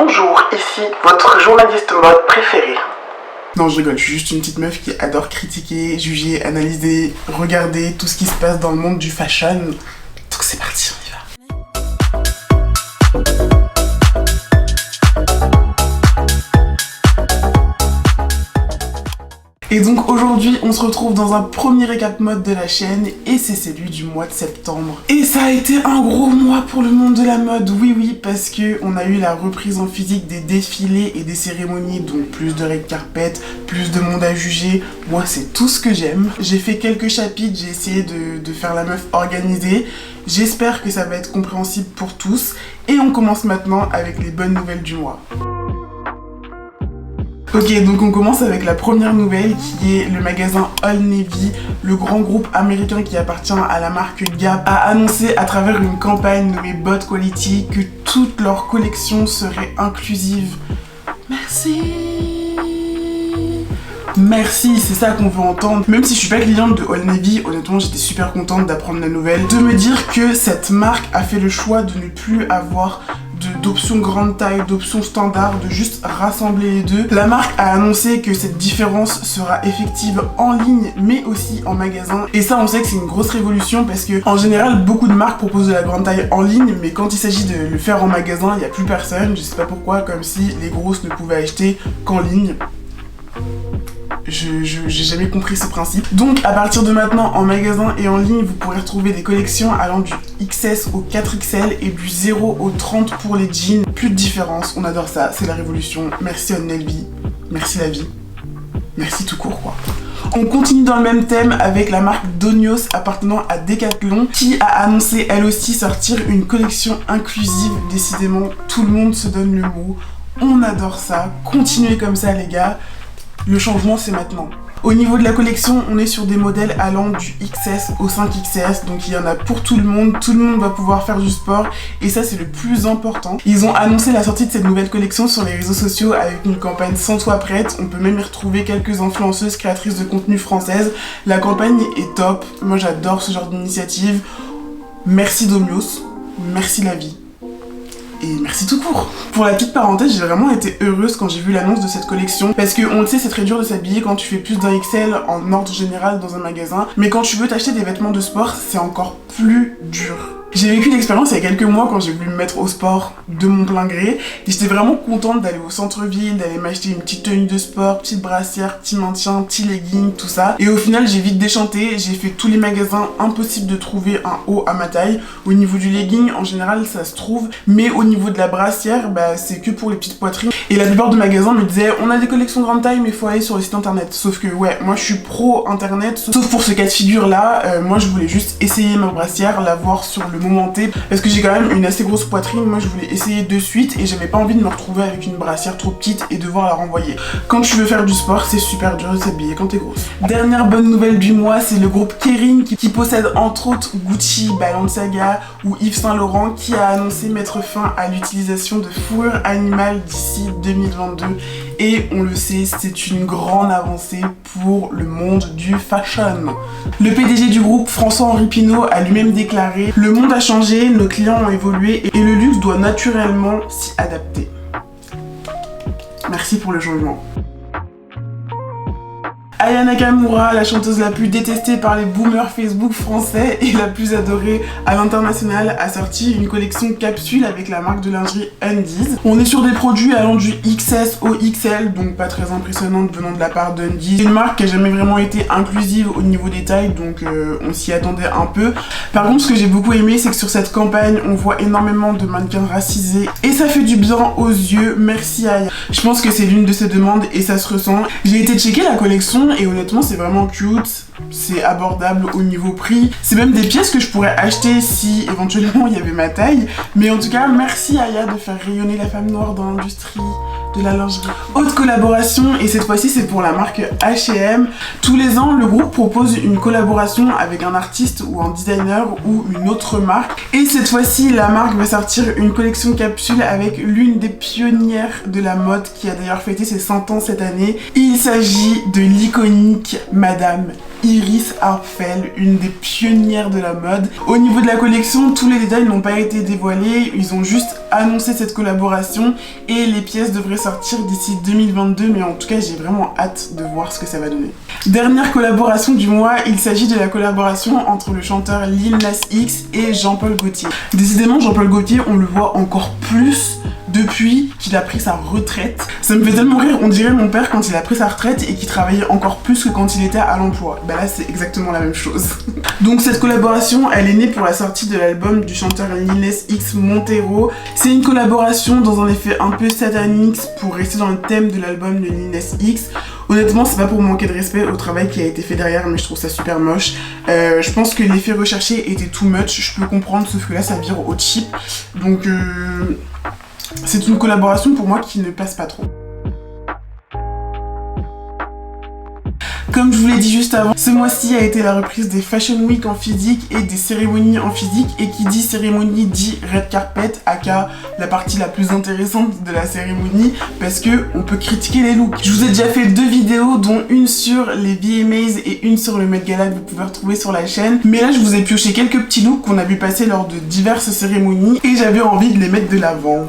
Bonjour, ici votre journaliste mode préféré. Non, je rigole, je suis juste une petite meuf qui adore critiquer, juger, analyser, regarder tout ce qui se passe dans le monde du fashion. Donc c'est parti, on y va. Et donc aujourd'hui, on se retrouve dans un premier récap mode de la chaîne et c'est celui du mois de septembre. Et ça a été un gros mois pour le monde de la mode, oui, parce que on a eu la reprise en physique des défilés et des cérémonies, donc plus de red carpet, plus de monde à juger. Moi, c'est tout ce que j'aime. J'ai fait quelques chapitres, j'ai essayé de faire la meuf organisée. J'espère que ça va être compréhensible pour tous. Et on commence maintenant avec les bonnes nouvelles du mois. Ok, donc on commence avec la première nouvelle qui est le magasin Old Navy, le grand groupe américain qui appartient à la marque Gap, a annoncé à travers une campagne nommée Bot Quality que toute leur collection serait inclusive. Merci, c'est ça qu'on veut entendre. Même si je suis pas cliente de Old Navy, honnêtement j'étais super contente d'apprendre la nouvelle, de me dire que cette marque a fait le choix de ne plus avoir d'options grande taille, d'options standard, de juste rassembler les deux. La marque a annoncé que cette différence sera effective en ligne mais aussi en magasin. Et ça on sait que c'est une grosse révolution parce que en général beaucoup de marques proposent de la grande taille en ligne mais quand il s'agit de le faire en magasin, il n'y a plus personne. Je sais pas pourquoi, comme si les grosses ne pouvaient acheter qu'en ligne. J'ai jamais compris ce principe. Donc à partir de maintenant, en magasin et en ligne, vous pourrez retrouver des collections allant du XS au 4XL et du 0 au 30 pour les jeans. Plus de différence, on adore ça, c'est la révolution. Merci Old Navy, merci la vie, merci tout court quoi. On continue dans le même thème avec la marque Donios appartenant à Decathlon qui a annoncé elle aussi sortir une collection inclusive. Décidément, tout le monde se donne le mot. On adore ça, continuez comme ça les gars. Le changement c'est maintenant. Au niveau de la collection, on est sur des modèles allant du XS au 5XS, donc il y en a pour tout le monde va pouvoir faire du sport et ça c'est le plus important. Ils ont annoncé la sortie de cette nouvelle collection sur les réseaux sociaux avec une campagne sans toi prête, on peut même y retrouver quelques influenceuses créatrices de contenu françaises. La campagne est top, moi j'adore ce genre d'initiative. Merci Donios, merci la vie. Et merci tout court. Pour la petite parenthèse, j'ai vraiment été heureuse quand j'ai vu l'annonce de cette collection parce que on le sait, c'est très dur de s'habiller quand tu fais plus d'un XL en ordre général dans un magasin, mais quand tu veux t'acheter des vêtements de sport, c'est encore plus dur. J'ai vécu l'expérience il y a quelques mois quand j'ai voulu me mettre au sport de mon plein gré et j'étais vraiment contente d'aller au centre-ville, d'aller m'acheter une petite tenue de sport, petite brassière, petit maintien, petit legging, tout ça. Et au final j'ai vite déchanté, j'ai fait tous les magasins, impossible de trouver un haut à ma taille. Au niveau du legging, en général ça se trouve, mais au niveau de la brassière, bah c'est que pour les petites poitrines. Et la plupart des magasins me disaient on a des collections grande taille mais faut aller sur le site internet. Sauf que ouais, moi je suis pro internet, sauf pour ce cas de figure là, moi je voulais juste essayer ma brassière, la voir sur le moment T parce que j'ai quand même une assez grosse poitrine. Moi je voulais essayer de suite et j'avais pas envie de me retrouver avec une brassière trop petite et devoir la renvoyer. Quand tu veux faire du sport, c'est super dur de s'habiller quand t'es grosse. Dernière bonne nouvelle du mois, c'est le groupe Kering qui possède entre autres Gucci, Balenciaga ou Yves Saint Laurent qui a annoncé mettre fin à l'utilisation de fourrure animale d'ici 2022 et on le sait, c'est une grande avancée pour le monde du fashion. Le PDG du groupe, François-Henri Pinault, a lui-même déclaré: le monde a changé, nos clients ont évolué et le luxe doit naturellement s'y adapter. Merci pour le changement. Aya Nakamura, la chanteuse la plus détestée par les boomers Facebook français et la plus adorée à l'international, a sorti une collection capsule avec la marque de lingerie Undies. On est sur des produits allant du XS au XL, donc pas très impressionnante venant de la part d'Undies. C'est une marque qui a jamais vraiment été inclusive au niveau des tailles, donc on s'y attendait un peu. Par contre, ce que j'ai beaucoup aimé, c'est que sur cette campagne, on voit énormément de mannequins racisés et ça fait du bien aux yeux. Merci Aya. Je pense que c'est l'une de ses demandes et ça se ressent. J'ai été checker la collection et honnêtement c'est vraiment cute, c'est abordable au niveau prix, c'est même des pièces que je pourrais acheter si éventuellement il y avait ma taille, mais en tout cas merci Aya de faire rayonner la femme noire dans l'industrie de la lingerie. Autre collaboration, et cette fois-ci c'est pour la marque H&M. Tous les ans le groupe propose une collaboration avec un artiste ou un designer ou une autre marque, et cette fois-ci la marque va sortir une collection capsule avec l'une des pionnières de la mode qui a d'ailleurs fêté ses 100 ans cette année. Il s'agit de l'iconique Madame Iris Apfel, une des pionnières de la mode. Au niveau de la collection, tous les détails n'ont pas été dévoilés, ils ont juste annoncé cette collaboration et les pièces devraient sortir d'ici 2022, mais en tout cas j'ai vraiment hâte de voir ce que ça va donner. Dernière collaboration du mois, il s'agit de la collaboration entre le chanteur Lil Nas X et Jean-Paul Gaultier. Décidément, Jean-Paul Gaultier, on le voit encore plus depuis qu'il a pris sa retraite. Ça me fait tellement rire, on dirait mon père quand il a pris sa retraite et qu'il travaillait encore plus que quand il était à l'emploi. Bah là c'est exactement la même chose. Donc cette collaboration, elle est née pour la sortie de l'album du chanteur Lil Nas X Montero. C'est une collaboration dans un effet un peu satanique pour rester dans le thème de l'album de Lil Nas X. Honnêtement, c'est pas pour manquer de respect au travail qui a été fait derrière, mais je trouve ça super moche. Je pense que l'effet recherché était too much, je peux comprendre, sauf que là ça vire au cheap. Donc c'est une collaboration pour moi qui ne passe pas trop. Comme je vous l'ai dit juste avant, ce mois-ci a été la reprise des Fashion Week en physique et des cérémonies en physique, et qui dit cérémonie dit red carpet, aka la partie la plus intéressante de la cérémonie, parce que on peut critiquer les looks. Je vous ai déjà fait 2 vidéos, dont une sur les VMAs et une sur le Met Gala que vous pouvez retrouver sur la chaîne, mais là je vous ai pioché quelques petits looks qu'on a vu passer lors de diverses cérémonies et j'avais envie de les mettre de l'avant.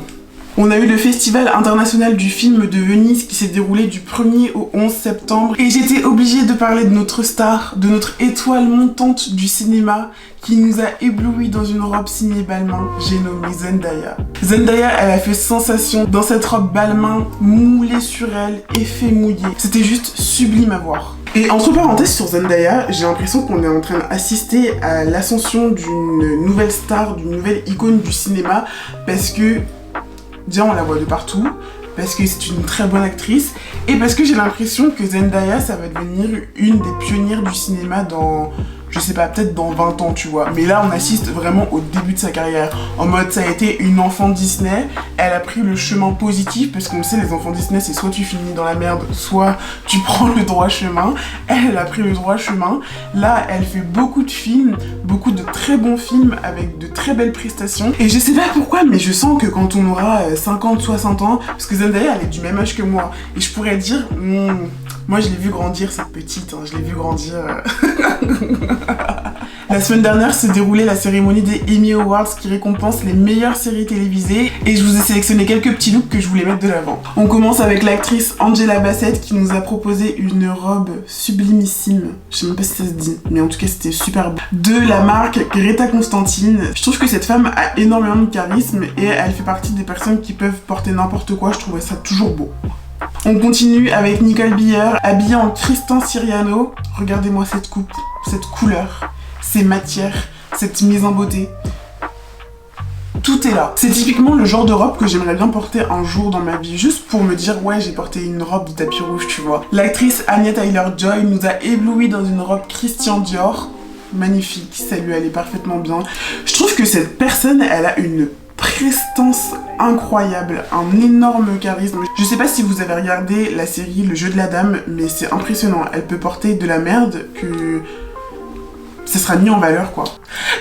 On a eu le Festival international du film de Venise qui s'est déroulé du 1er au 11 septembre et j'étais obligée de parler de notre star, de notre étoile montante du cinéma qui nous a éblouis dans une robe signée Balmain, j'ai nommé Zendaya. Zendaya, elle a fait sensation dans cette robe Balmain moulée sur elle, effet mouillé. C'était juste sublime à voir. Et entre parenthèses sur Zendaya, j'ai l'impression qu'on est en train d'assister à l'ascension d'une nouvelle star, d'une nouvelle icône du cinéma, parce que déjà on la voit de partout, parce que c'est une très bonne actrice, et parce que j'ai l'impression que Zendaya, ça va devenir une des pionnières du cinéma dans, je sais pas, peut-être dans 20 ans, tu vois. Mais là, on assiste vraiment au début de sa carrière. En mode, ça a été une enfant Disney, elle a pris le chemin positif, parce qu'on sait, les enfants Disney, c'est soit tu finis dans la merde, soit tu prends le droit chemin. Elle a pris le droit chemin. Là, elle fait beaucoup de films, beaucoup de très bons films, avec de très belles prestations. Et je sais pas pourquoi, mais je sens que quand on aura 50, 60 ans, parce que Zendaya, elle est du même âge que moi, et je pourrais dire, moi je l'ai vu grandir, cette petite, hein, je l'ai vu grandir... La semaine dernière s'est déroulée la cérémonie des Emmy Awards qui récompense les meilleures séries télévisées et je vous ai sélectionné quelques petits looks que je voulais mettre de l'avant. On commence avec l'actrice Angela Bassett qui nous a proposé une robe sublimissime, je sais même pas si ça se dit, mais en tout cas c'était super beau, de la marque Greta Constantine. Je trouve que cette femme a énormément de charisme et elle fait partie des personnes qui peuvent porter n'importe quoi, je trouvais ça toujours beau. On continue avec Nicole Byer, habillée en Tristan Siriano. Regardez-moi cette coupe, cette couleur, ces matières, cette mise en beauté. Tout est là. C'est typiquement le genre de robe que j'aimerais bien porter un jour dans ma vie, juste pour me dire ouais j'ai porté une robe de tapis rouge, tu vois. L'actrice Anya Taylor-Joy nous a éblouis dans une robe Christian Dior. Magnifique, ça lui allait parfaitement bien. Je trouve que cette personne, elle a une prestance incroyable, un énorme charisme. Je sais pas si vous avez regardé la série Le Jeu de la Dame, mais c'est impressionnant. Elle peut porter de la merde que ça sera mis en valeur, quoi.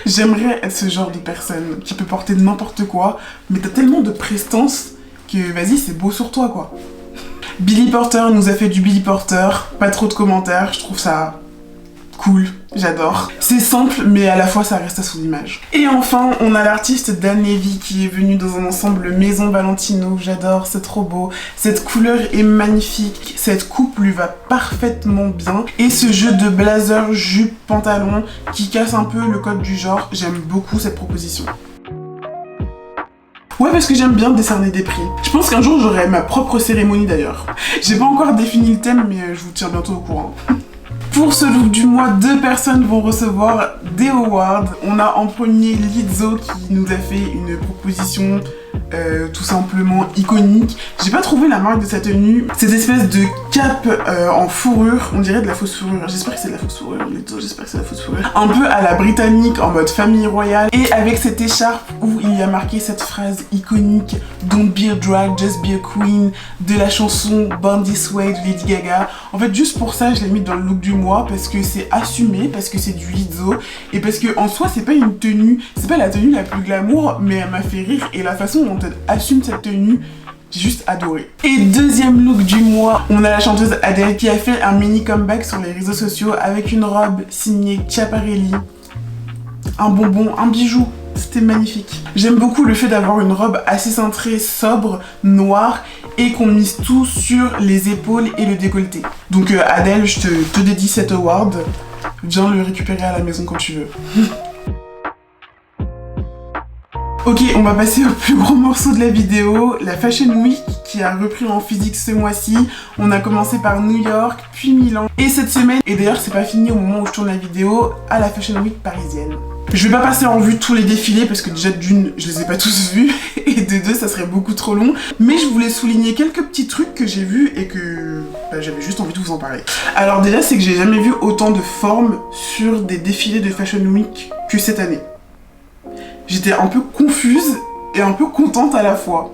J'aimerais être ce genre de personne qui peut porter n'importe quoi, mais t'as tellement de prestance que vas-y, c'est beau sur toi, quoi. Billy Porter nous a fait du Billy Porter, pas trop de commentaires, je trouve ça cool, j'adore. C'est simple, mais à la fois ça reste à son image. Et enfin, on a l'artiste Dan Levy qui est venu dans un ensemble Maison Valentino, j'adore, c'est trop beau. Cette couleur est magnifique, cette coupe lui va parfaitement bien. Et ce jeu de blazer, jupe, pantalon qui casse un peu le code du genre, j'aime beaucoup cette proposition. Ouais, parce que j'aime bien décerner des prix. Je pense qu'un jour j'aurai ma propre cérémonie d'ailleurs. J'ai pas encore défini le thème, mais je vous tiens bientôt au courant. Pour ce look du mois, 2 personnes vont recevoir des awards. On a en premier Lizzo qui nous a fait une proposition tout simplement iconique. J'ai pas trouvé la marque de sa tenue. Cette espèce de cape en fourrure, on dirait de la fausse fourrure. J'espère que c'est de la fausse fourrure, Lizzo, j'espère que c'est de la fausse fourrure. Un peu à la britannique, en mode famille royale. Et avec cette écharpe où il y a marqué cette phrase iconique Don't be a drag, just be a queen de la chanson Born This Way de Lady Gaga. En fait, juste pour ça, je l'ai mis dans le look du mois parce que c'est assumé, parce que c'est du Lizzo et parce que en soi, c'est pas une tenue, c'est pas la tenue la plus glamour, mais elle m'a fait rire et la façon dont elle assume cette tenue, J'ai juste adoré. Et deuxième look du mois, on a la chanteuse Adele qui a fait un mini comeback sur les réseaux sociaux avec une robe signée Schiaparelli. Un bonbon, un bijou. C'était magnifique. J'aime beaucoup le fait d'avoir une robe assez cintrée, sobre, noire et qu'on mise tout sur les épaules et le décolleté. Donc Adele, je te dédie cet award. Viens le récupérer à la maison quand tu veux. Ok, on va passer au plus gros morceau de la vidéo, la Fashion Week qui a repris en physique ce mois-ci. On a commencé par New York, puis Milan. Et cette semaine, et d'ailleurs c'est pas fini au moment où je tourne la vidéo, à la Fashion Week parisienne. Je vais pas passer en vue tous les défilés parce que déjà d'une, je les ai pas tous vus et de deux, ça serait beaucoup trop long. Mais je voulais souligner quelques petits trucs que j'ai vus et que j'avais juste envie de vous en parler. Alors déjà, c'est que j'ai jamais vu autant de formes sur des défilés de Fashion Week que cette année. J'étais un peu confuse et un peu contente à la fois.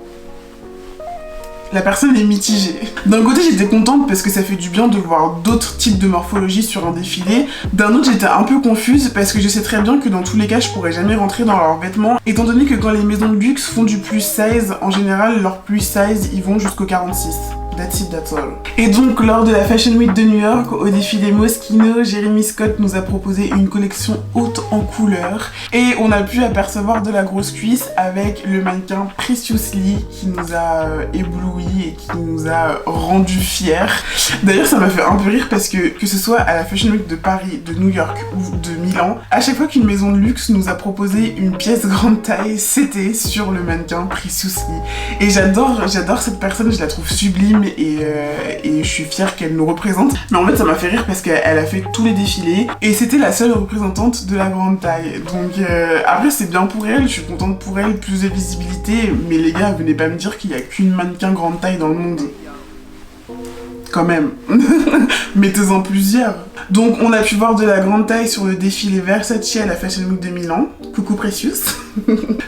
La personne est mitigée. D'un côté, j'étais contente parce que ça fait du bien de voir d'autres types de morphologie sur un défilé. D'un autre, j'étais un peu confuse parce que je sais très bien que dans tous les cas, je pourrais jamais rentrer dans leurs vêtements. Étant donné que quand les maisons de luxe font du plus size, en général, leurs plus size, ils vont jusqu'au 46. That's it, that's all. Et donc, lors de la Fashion Week de New York, au défilé Moschino, Jeremy Scott nous a proposé une collection haute en couleurs. Et on a pu apercevoir de la grosse cuisse avec le mannequin Preciously qui nous a ébloui et qui nous a rendu fiers. D'ailleurs, ça m'a fait un peu rire parce que ce soit à la Fashion Week de Paris, de New York ou de Milan, à chaque fois qu'une maison de luxe nous a proposé une pièce grande taille, c'était sur le mannequin Preciously. Et j'adore cette personne, je la trouve sublime. Et je suis fière qu'elle nous représente. Mais en fait, ça m'a fait rire parce qu'elle a fait tous les défilés et c'était la seule représentante de la grande taille. Donc après, c'est bien pour elle, je suis contente pour elle, plus de visibilité. Mais les gars, venez pas me dire qu'il y a qu'une mannequin grande taille dans le monde. Quand même. Mettez-en plusieurs. Donc on a pu voir de la grande taille sur le défilé Versace à la Fashion Week de Milan. Coucou Precious.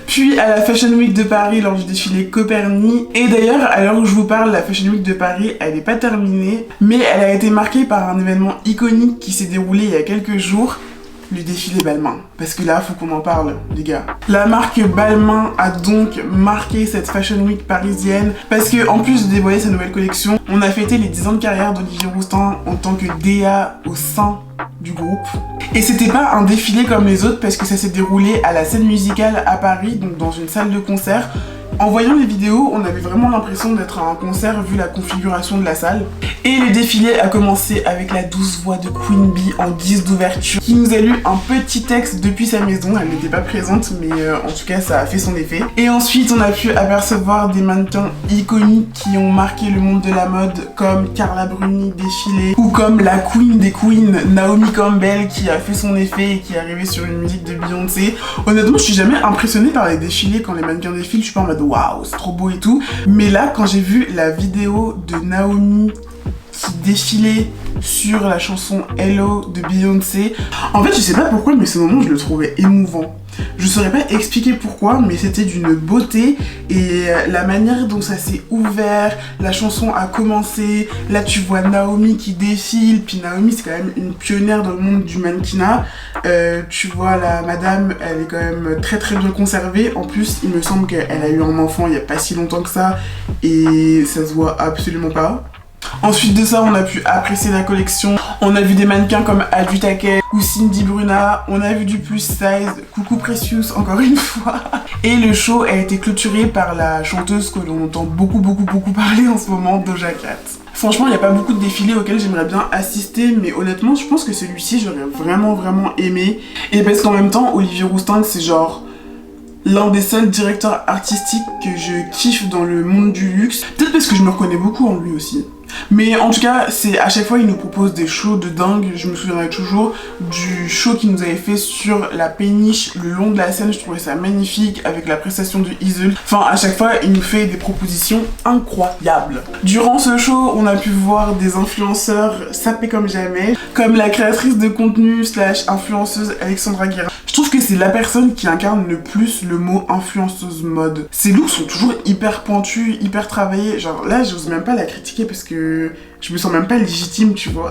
Puis à la Fashion Week de Paris lors du défilé Coperni. Et d'ailleurs, à l'heure où je vous parle, la Fashion Week de Paris, elle n'est pas terminée. Mais elle a été marquée par un événement iconique qui s'est déroulé il y a quelques jours. Le défilé Balmain. Parce que là, faut qu'on en parle, les gars. La marque Balmain a donc marqué cette Fashion Week parisienne parce que, en plus de dévoiler sa nouvelle collection, on a fêté les 10 ans de carrière d'Olivier Rousteing en tant que DA au sein du groupe. Et c'était pas un défilé comme les autres parce que ça s'est déroulé à la scène musicale à Paris, donc dans une salle de concert. En voyant les vidéos, on avait vraiment l'impression d'être à un concert vu la configuration de la salle. Et le défilé a commencé avec la douce voix de Queen Bee en guise d'ouverture qui nous a lu un petit texte depuis sa maison. Elle n'était pas présente mais en tout cas ça a fait son effet. Et ensuite on a pu apercevoir des mannequins iconiques qui ont marqué le monde de la mode comme Carla Bruni défilé ou comme la queen des queens Naomi Campbell qui a fait son effet et qui est arrivée sur une musique de Beyoncé. Honnêtement je suis jamais impressionnée par les défilés quand les mannequins défilent, je suis pas en mode waouh c'est trop beau et tout. Mais là quand j'ai vu la vidéo de Naomi qui défilait sur la chanson Hello de Beyoncé, en fait je sais pas pourquoi mais ce moment je le trouvais émouvant. Je saurais pas expliquer pourquoi mais c'était d'une beauté et la manière dont ça s'est ouvert, la chanson a commencé, là tu vois Naomi qui défile, puis Naomi c'est quand même une pionnière dans le monde du mannequinat, tu vois la madame elle est quand même très très bien conservée, en plus il me semble qu'elle a eu un enfant il y a pas si longtemps que ça et ça se voit absolument pas. Ensuite de ça, on a pu apprécier la collection. On a vu des mannequins comme Adu Taquet ou Cindy Bruna. On a vu du plus size, coucou Precious encore une fois. Et le show a été clôturé par la chanteuse que l'on entend beaucoup parler en ce moment, Doja Cat. Franchement, il n'y a pas beaucoup de défilés auxquels j'aimerais bien assister, mais honnêtement, je pense que celui-ci, j'aurais vraiment aimé. Et parce qu'en même temps, Olivier Rousteing, c'est genre l'un des seuls directeurs artistiques que je kiffe dans le monde du luxe. Peut-être parce que je me reconnais beaucoup en lui aussi. Mais en tout cas, c'est à chaque fois il nous propose des shows de dingue. Je me souviendrai toujours du show qu'il nous avait fait sur la péniche le long de la Seine. Je trouvais ça magnifique avec la prestation de Iseult. Enfin, à chaque fois, il nous fait des propositions incroyables. Durant ce show, on a pu voir des influenceurs saper comme jamais, comme la créatrice de contenu / influenceuse Alexandra Guerra. Je trouve que c'est la personne qui incarne le plus le mot influenceuse mode. Ses looks sont toujours hyper pointus, hyper travaillés. Genre là, j'ose même pas la critiquer parce que je me sens même pas légitime, tu vois.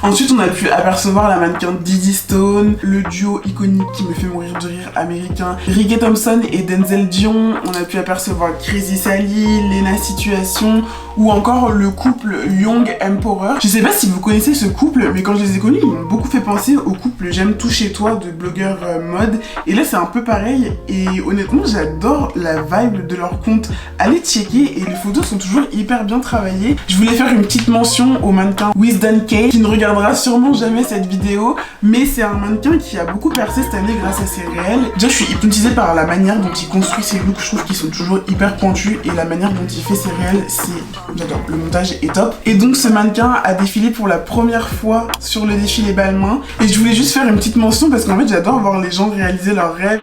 Ensuite, on a pu apercevoir la mannequin Diddy Stone, le duo iconique qui me fait mourir de rire américain, Ricky Thompson et Denzel Dion. On a pu apercevoir Crazy Sally, Lena Situation ou encore le couple Young Emperor. Je sais pas si vous connaissez ce couple, mais quand je les ai connus, ils m'ont beaucoup fait penser au couple J'aime tout chez toi de blogueurs mode. Et là, c'est un peu pareil. Et honnêtement, j'adore la vibe de leur compte. Allez checker et les photos sont toujours hyper bien travaillées. Je voulais faire une petite mention au mannequin Wisdom K qui ne regardera sûrement jamais cette vidéo, mais c'est un mannequin qui a beaucoup percé cette année grâce à ses réels. Déjà, je suis hypnotisée par la manière dont il construit ses looks. Je trouve qu'ils sont toujours hyper pointus et la manière dont il fait ses réels, j'adore. Le montage est top. Et donc ce mannequin a défilé pour la première fois sur le défilé Balmain et je voulais juste faire une petite mention parce qu'en fait j'adore voir les gens réaliser leurs rêves.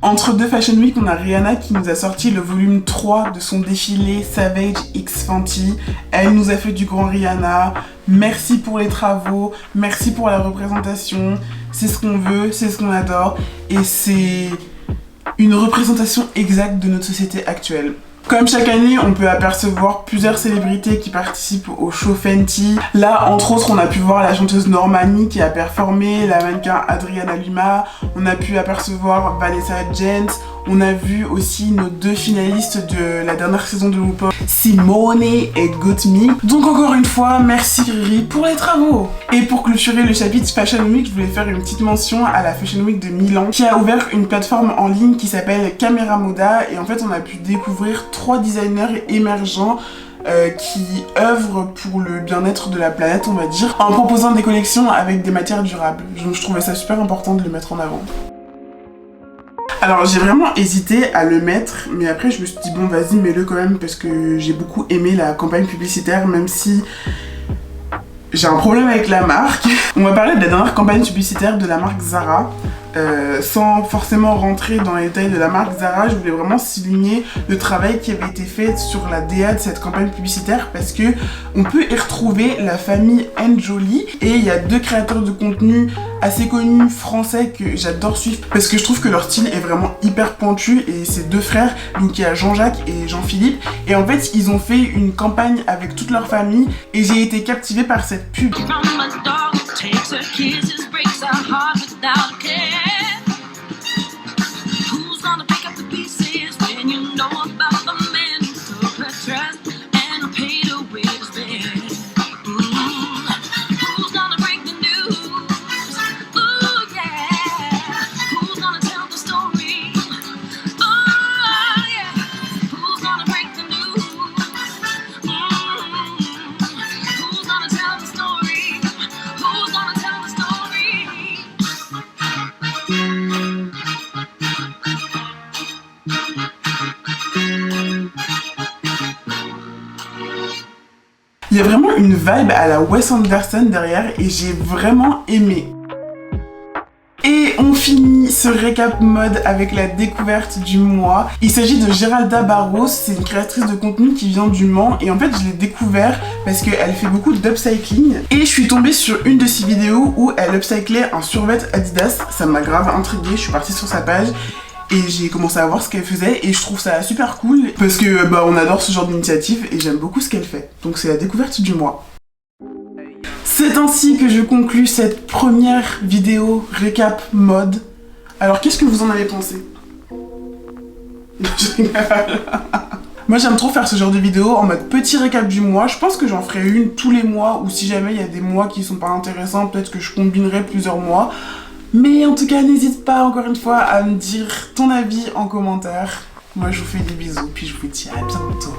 Entre deux Fashion Week, on a Rihanna qui nous a sorti le volume 3 de son défilé Savage X Fenty. Elle nous a fait du grand Rihanna. Merci pour les travaux, merci pour la représentation. C'est ce qu'on veut, c'est ce qu'on adore. Et c'est une représentation exacte de notre société actuelle. Comme chaque année, on peut apercevoir plusieurs célébrités qui participent au show Fenty. Là, entre autres, on a pu voir la chanteuse Normani qui a performé, la mannequin Adriana Lima, on a pu apercevoir Vanessa Jens, on a vu aussi nos deux finalistes de la dernière saison de RuPaul, Simone et Gottmik. Donc encore une fois, merci Riri pour les travaux. Et pour clôturer le chapitre Fashion Week, je voulais faire une petite mention à la Fashion Week de Milan qui a ouvert une plateforme en ligne qui s'appelle Camera Moda et en fait on a pu découvrir 3 designers émergents qui œuvrent pour le bien-être de la planète, on va dire, en proposant des collections avec des matières durables. Je trouvais ça super important de le mettre en avant. Alors j'ai vraiment hésité à le mettre, mais après je me suis dit bon vas-y mets-le quand même parce que j'ai beaucoup aimé la campagne publicitaire même si j'ai un problème avec la marque. On va parler de la dernière campagne publicitaire de la marque Zara. Sans forcément rentrer dans les détails de la marque Zara, je voulais vraiment souligner le travail qui avait été fait sur la DA de cette campagne publicitaire parce que on peut y retrouver la famille N'Jolie et il y a deux créateurs de contenu assez connus français que j'adore suivre parce que je trouve que leur style est vraiment hyper pointu et c'est deux frères, donc il y a Jean-Jacques et Jean-Philippe et en fait ils ont fait une campagne avec toute leur famille et j'ai été captivée par cette pub. Il y a vraiment une vibe à la Wes Anderson derrière et j'ai vraiment aimé. Et on finit ce récap mode avec la découverte du mois. Il s'agit de Géralda Barros, c'est une créatrice de contenu qui vient du Mans et en fait je l'ai découvert parce qu'elle fait beaucoup d'upcycling et je suis tombée sur une de ses vidéos où elle upcyclait un survêt Adidas, ça m'a grave intriguée, je suis partie sur sa page et j'ai commencé à voir ce qu'elle faisait et je trouve ça super cool parce que on adore ce genre d'initiative et j'aime beaucoup ce qu'elle fait. Donc c'est la découverte du mois. C'est ainsi que je conclus cette première vidéo récap mode. Alors qu'est-ce que vous en avez pensé? Moi j'aime trop faire ce genre de vidéo en mode petit récap du mois. Je pense que j'en ferai une tous les mois ou si jamais il y a des mois qui sont pas intéressants, peut-être que je combinerai plusieurs mois. Mais en tout cas, n'hésite pas encore une fois à me dire ton avis en commentaire. Moi, je vous fais des bisous, puis je vous dis à bientôt.